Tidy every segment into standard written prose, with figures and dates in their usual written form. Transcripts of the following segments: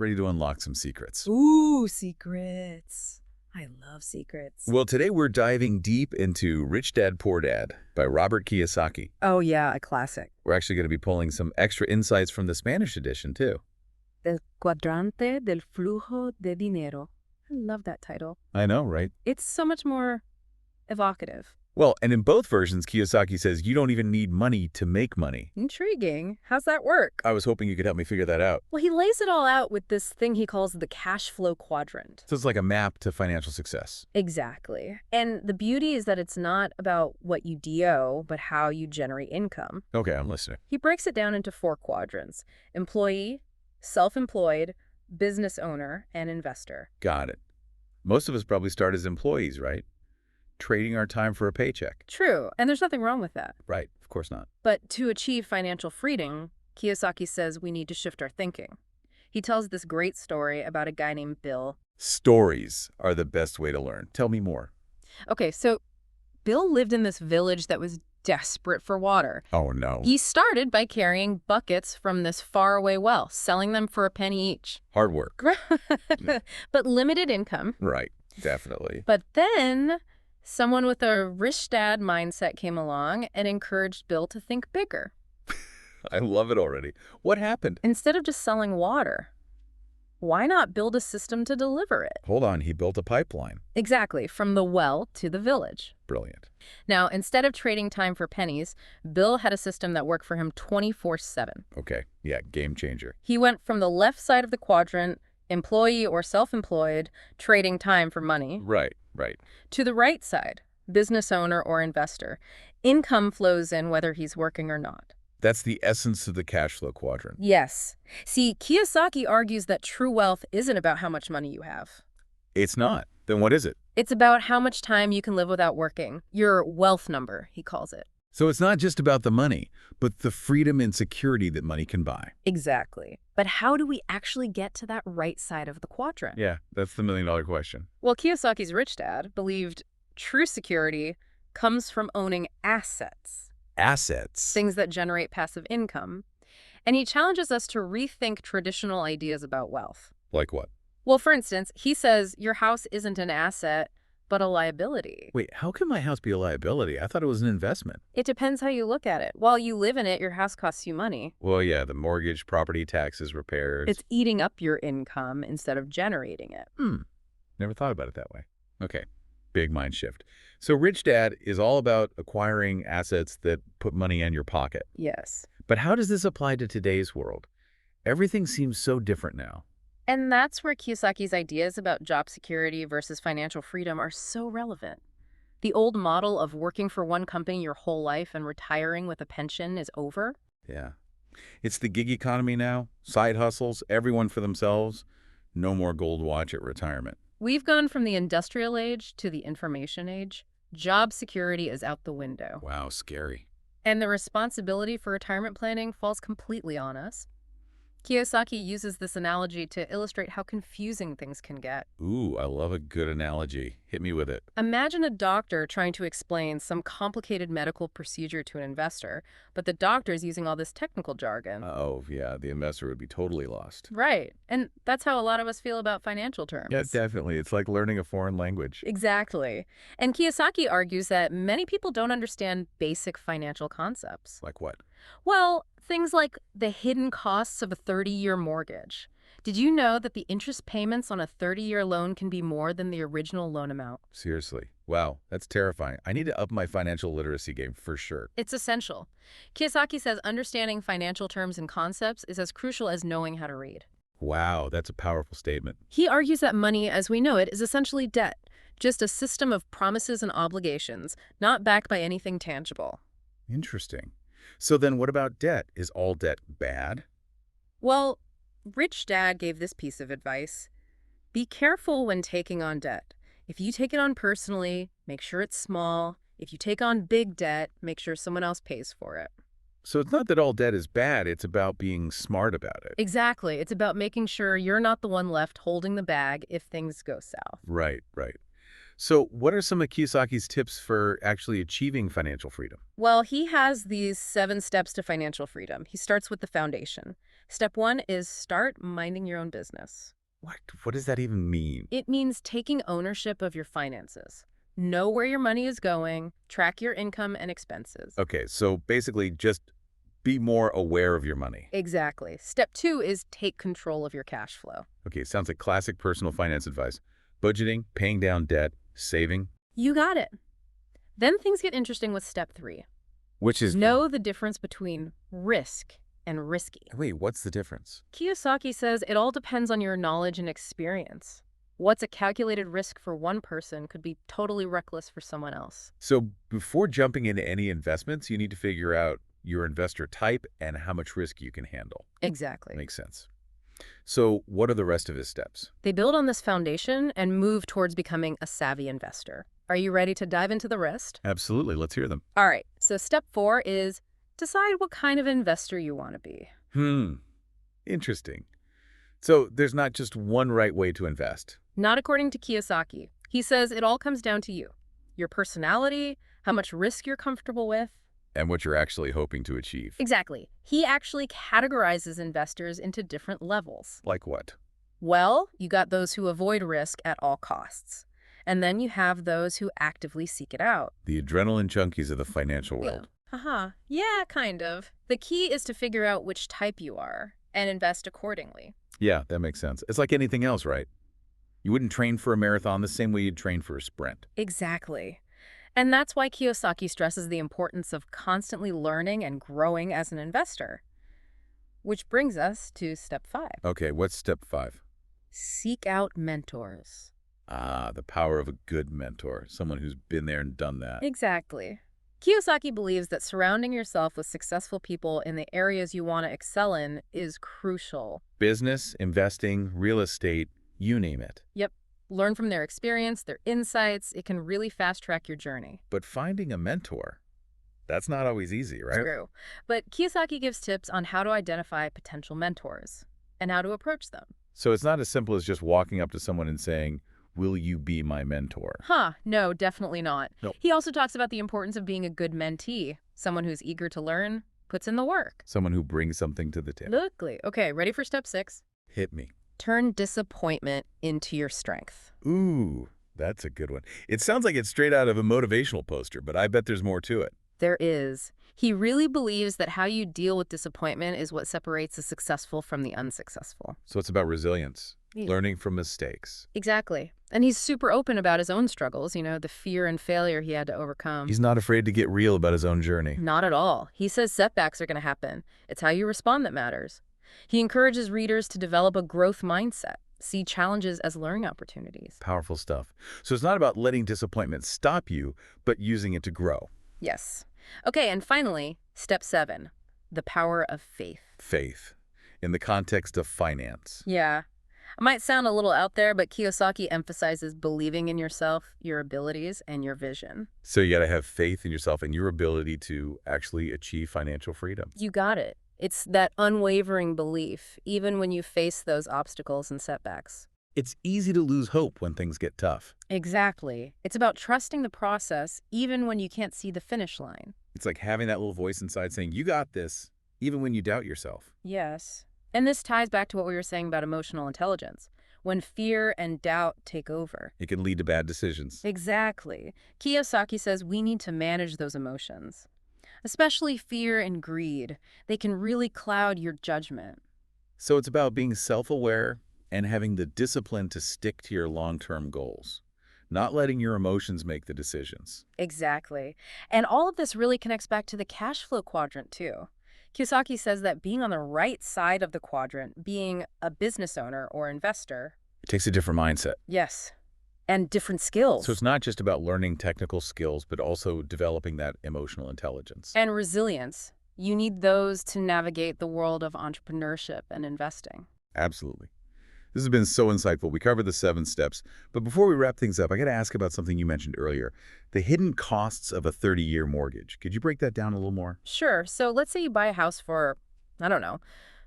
ready to unlock some secrets. Ooh, secrets. I love secrets. Well, today we're diving deep into Rich Dad, Poor Dad by Robert Kiyosaki. Oh, yeah, a classic. We're actually going to be pulling some extra insights from the Spanish edition, too. El cuadrante del flujo de dinero. I love that title. I know, right? It's so much more evocative. Well, and in both versions, Kiyosaki says you don't even need money to make money. Intriguing. How's that work? I was hoping you could help me figure that out. Well, he lays it all out with this thing he calls the Cashflow Quadrant. So it's like a map to financial success. Exactly. And the beauty is that it's not about what you DO, but how you generate income. Okay, I'm listening. He breaks it down into 4 quadrants: employee, self-employed, business owner, and investor. Got it. Most of us probably start as employees, right? Trading our time for a paycheck. True, and there's nothing wrong with that. Right, of course not. But to achieve financial freedom, Kiyosaki says we need to shift our thinking. He tells this great story about a guy named Bill. Stories are the best way to learn. Tell me more. Okay, so Bill lived in this village that was desperate for water. Oh, no. He started by carrying buckets from this faraway well, selling them for a penny each. Hard work. But limited income. Right, definitely. But then someone with a rich dad mindset came along and encouraged Bill to think bigger. I love it already. What happened? Instead of just selling water, why not build a system to deliver it? Hold on, he built a pipeline. Exactly, from the well to the village. Brilliant. Now, instead of trading time for pennies, Bill had a system that worked for him 24/7. Okay, yeah, game changer. He went from the left side of the quadrant, employee or self-employed, trading time for money, Right. to the right side, business owner or investor. Income flows in whether he's working or not. That's the essence of the cash flow quadrant. Yes. See, Kiyosaki argues that true wealth isn't about how much money you have. It's not. Then what is it? It's about how much time you can live without working. Your wealth number, he calls it. So it's not just about the money, but the freedom and security that money can buy. Exactly. But how do we actually get to that right side of the quadrant? Yeah, that's the million-dollar question. Well, Kiyosaki's rich dad believed true security comes from owning assets. Assets. Things that generate passive income. And he challenges us to rethink traditional ideas about wealth. Like what? Well, for instance, he says your house isn't an asset, but a liability. Wait, how can my house be a liability? I thought it was an investment. It depends how you look at it. While you live in it, your house costs you money. Well, yeah, the mortgage, property taxes, repairs. It's eating up your income instead of generating it. Never thought about it that way. Okay, big mind shift. So Rich Dad is all about acquiring assets that put money in your pocket. Yes. But how does this apply to today's world? Everything seems so different now. And that's where Kiyosaki's ideas about job security versus financial freedom are so relevant. The old model of working for one company your whole life and retiring with a pension is over. Yeah. It's the gig economy now. Side hustles, everyone for themselves. No more gold watch at retirement. We've gone from the industrial age to the information age. Job security is out the window. Wow, scary. And the responsibility for retirement planning falls completely on us. Kiyosaki uses this analogy to illustrate how confusing things can get. Ooh, I love a good analogy. Hit me with it. Imagine a doctor trying to explain some complicated medical procedure to an investor, but the doctor's using all this technical jargon. Oh, yeah, the investor would be totally lost. Right. And that's how a lot of us feel about financial terms. Yeah, definitely. It's like learning a foreign language. Exactly. And Kiyosaki argues that many people don't understand basic financial concepts. Like what? Well, things like the hidden costs of a 30-year mortgage. Did you know that the interest payments on a 30-year loan can be more than the original loan amount? Seriously. Wow, that's terrifying. I need to up my financial literacy game for sure. It's essential. Kiyosaki says understanding financial terms and concepts is as crucial as knowing how to read. Wow, that's a powerful statement. He argues that money, as we know it, is essentially debt, just a system of promises and obligations, not backed by anything tangible. Interesting. So then what about debt? Is all debt bad? Well, Rich Dad gave this piece of advice. Be careful when taking on debt. If you take it on personally, make sure it's small. If you take on big debt, make sure someone else pays for it. So it's not that all debt is bad, it's about being smart about it. Exactly. It's about making sure you're not the one left holding the bag if things go south. Right. So what are some of Kiyosaki's tips for actually achieving financial freedom? Well, he has these 7 steps to financial freedom. He starts with the foundation. Step 1 is start minding your own business. What? What does that even mean? It means taking ownership of your finances. Know where your money is going, track your income and expenses. Okay, so basically just be more aware of your money. Exactly. Step 2 is take control of your cash flow. Okay, sounds like classic personal finance advice. Budgeting, paying down debt, saving. You got it. Then things get interesting with step 3. Which is... Know the difference between risk and risky. Wait, what's the difference? Kiyosaki says it all depends on your knowledge and experience. What's a calculated risk for one person could be totally reckless for someone else. So before jumping into any investments, you need to figure out your investor type and how much risk you can handle. Exactly. Makes sense. So what are the rest of his steps? They build on this foundation and move towards becoming a savvy investor. Are you ready to dive into the rest? Absolutely. Let's hear them. All right. So step 4 is decide what kind of investor you want to be. Interesting. So there's not just one right way to invest. Not according to Kiyosaki. He says it all comes down to you. Your personality, how much risk you're comfortable with. And what you're actually hoping to achieve. Exactly. He actually categorizes investors into different levels. Like what? Well, you got those who avoid risk at all costs. And then you have those who actively seek it out. The adrenaline junkies of the financial world. Yeah, kind of. The key is to figure out which type you are and invest accordingly. Yeah, that makes sense. It's like anything else, right? You wouldn't train for a marathon the same way you'd train for a sprint. Exactly. And that's why Kiyosaki stresses the importance of constantly learning and growing as an investor. Which brings us to step 5. Okay, what's step 5? Seek out mentors. Ah, the power of a good mentor, someone who's been there and done that. Exactly. Kiyosaki believes that surrounding yourself with successful people in the areas you want to excel in is crucial. Business, investing, real estate, you name it. Yep. Learn from their experience, their insights. It can really fast-track your journey. But finding a mentor, that's not always easy, right? True. But Kiyosaki gives tips on how to identify potential mentors and how to approach them. So it's not as simple as just walking up to someone and saying, "Will you be my mentor?" No, definitely not. No. He also talks about the importance of being a good mentee, someone who's eager to learn, puts in the work. Someone who brings something to the table. Lovely. Okay, ready for step 6? Hit me. Turn disappointment into your strength. Ooh, that's a good one. It sounds like it's straight out of a motivational poster, but I bet there's more to it. There is. He really believes that how you deal with disappointment is what separates the successful from the unsuccessful. So it's about resilience, Yeah. learning from mistakes. Exactly. And he's super open about his own struggles, the fear and failure he had to overcome. He's not afraid to get real about his own journey. Not at all. He says setbacks are going to happen. It's how you respond that matters. He encourages readers to develop a growth mindset, see challenges as learning opportunities. Powerful stuff. So it's not about letting disappointment stop you, but using it to grow. Yes. Okay, and finally, step 7, the power of faith. Faith, in the context of finance. Yeah. It might sound a little out there, but Kiyosaki emphasizes believing in yourself, your abilities, and your vision. So you got to have faith in yourself and your ability to actually achieve financial freedom. You got it. It's that unwavering belief, even when you face those obstacles and setbacks. It's easy to lose hope when things get tough. Exactly. It's about trusting the process, even when you can't see the finish line. It's like having that little voice inside saying, "You got this," even when you doubt yourself. Yes. And this ties back to what we were saying about emotional intelligence. When fear and doubt take over. It can lead to bad decisions. Exactly. Kiyosaki says we need to manage those emotions. Especially fear and greed. They can really cloud your judgment. So it's about being self-aware and having the discipline to stick to your long-term goals, not letting your emotions make the decisions. Exactly. And all of this really connects back to the cash flow quadrant, too. Kiyosaki says that being on the right side of the quadrant, being a business owner or investor, It takes a different mindset. yes, and different skills. So it's not just about learning technical skills, but also developing that emotional intelligence. And resilience. You need those to navigate the world of entrepreneurship and investing. Absolutely. This has been so insightful. We covered the 7 steps. But before we wrap things up, I got to ask about something you mentioned earlier, the hidden costs of a 30-year mortgage. Could you break that down a little more? Sure. So let's say you buy a house for, I don't know,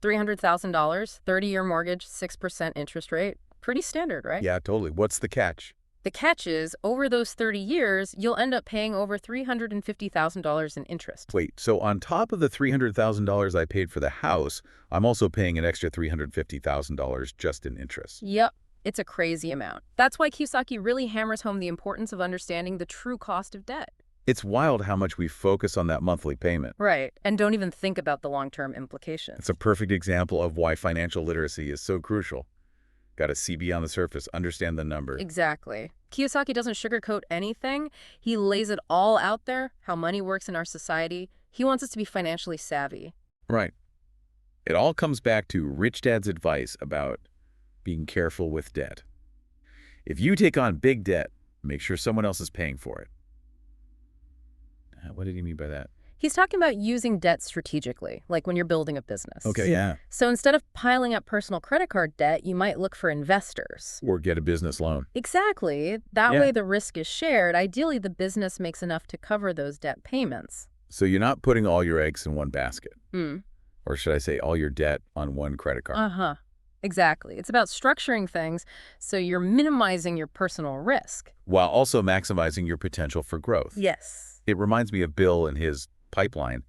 $300,000, 30-year mortgage, 6% interest rate. Pretty standard, right? Yeah, totally. What's the catch? The catch is, over those 30 years, you'll end up paying over $350,000 in interest. Wait, so on top of the $300,000 I paid for the house, I'm also paying an extra $350,000 just in interest. Yep, it's a crazy amount. That's why Kiyosaki really hammers home the importance of understanding the true cost of debt. It's wild how much we focus on that monthly payment. Right, and don't even think about the long-term implications. It's a perfect example of why financial literacy is so crucial. Got to see beyond the surface, understand the numbers. Exactly. Kiyosaki doesn't sugarcoat anything. He lays it all out there, how money works in our society. He wants us to be financially savvy. Right. It all comes back to Rich Dad's advice about being careful with debt. If you take on big debt, make sure someone else is paying for it. What did he mean by that? He's talking about using debt strategically, like when you're building a business. Okay, yeah. So instead of piling up personal credit card debt, you might look for investors. Or get a business loan. Exactly. That Yeah. way the risk is shared. Ideally, the business makes enough to cover those debt payments. So you're not putting all your eggs in one basket. Hmm. Or should I say all your debt on one credit card? Uh-huh. Exactly. It's about structuring things so you're minimizing your personal risk. While also maximizing your potential for growth. Yes. It reminds me of Bill and his pipeline.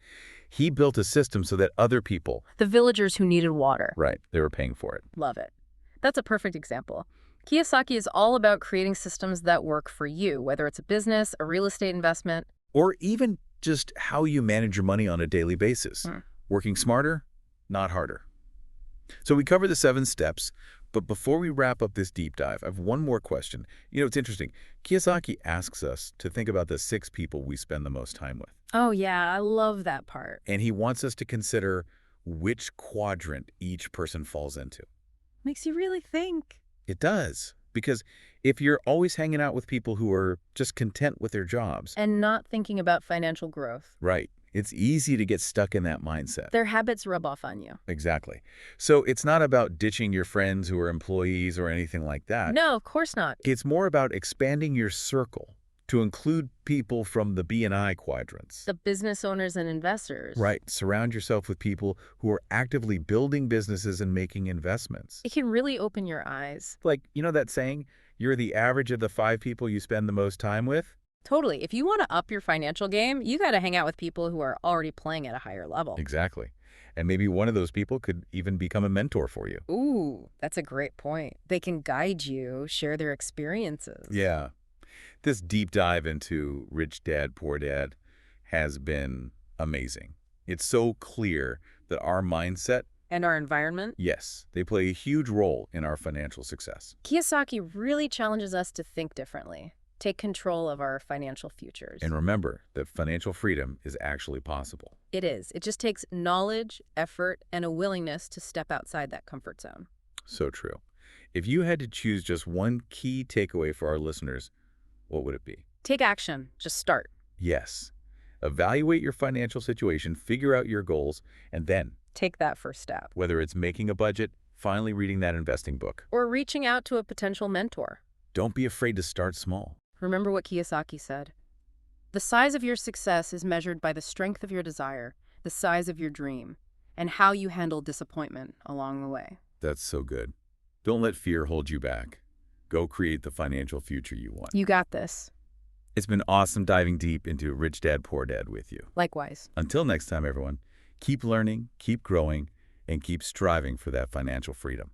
He built a system so that other people, The villagers who needed water. right, they were paying for it. Love it. That's a perfect example. Kiyosaki is all about creating systems that work for you, whether it's a business, a real estate investment. Or even just how you manage your money on a daily basis. Working smarter, not harder. So we covered the 7 steps, but before we wrap up this deep dive, I have one more question. You know, it's interesting. Kiyosaki asks us to think about the 6 people we spend the most time with. Oh, yeah, I love that part. And he wants us to consider which quadrant each person falls into. Makes you really think. It does. Because if you're always hanging out with people who are just content with their jobs, And not thinking about financial growth. right, it's easy to get stuck in that mindset. Their habits rub off on you. Exactly. So it's not about ditching your friends who are employees or anything like that. No, of course not. It's more about expanding your circle to include people from the B&I quadrants. The business owners and investors. Right. Surround yourself with people who are actively building businesses and making investments. It can really open your eyes. Like, you know that saying, you're the average of the 5 people you spend the most time with? Totally. If you want to up your financial game, you got to hang out with people who are already playing at a higher level. Exactly. And maybe one of those people could even become a mentor for you. Ooh, that's a great point. They can guide you, share their experiences. Yeah. This deep dive into Rich Dad, Poor Dad has been amazing. It's so clear that our mindset, And our environment? yes, they play a huge role in our financial success. Kiyosaki really challenges us to think differently, take control of our financial futures. And remember that financial freedom is actually possible. It is. It just takes knowledge, effort, and a willingness to step outside that comfort zone. So true. If you had to choose just one key takeaway for our listeners, what would it be? Take action. Just start. Yes. Evaluate your financial situation, figure out your goals, and then, Take that first step. whether it's making a budget, finally reading that investing book, Or reaching out to a potential mentor. don't be afraid to start small. Remember what Kiyosaki said. The size of your success is measured by the strength of your desire, the size of your dream, and how you handle disappointment along the way. That's so good. Don't let fear hold you back. Go create the financial future you want. You got this. It's been awesome diving deep into Rich Dad, Poor Dad with you. Likewise. Until next time, everyone, keep learning, keep growing, and keep striving for that financial freedom.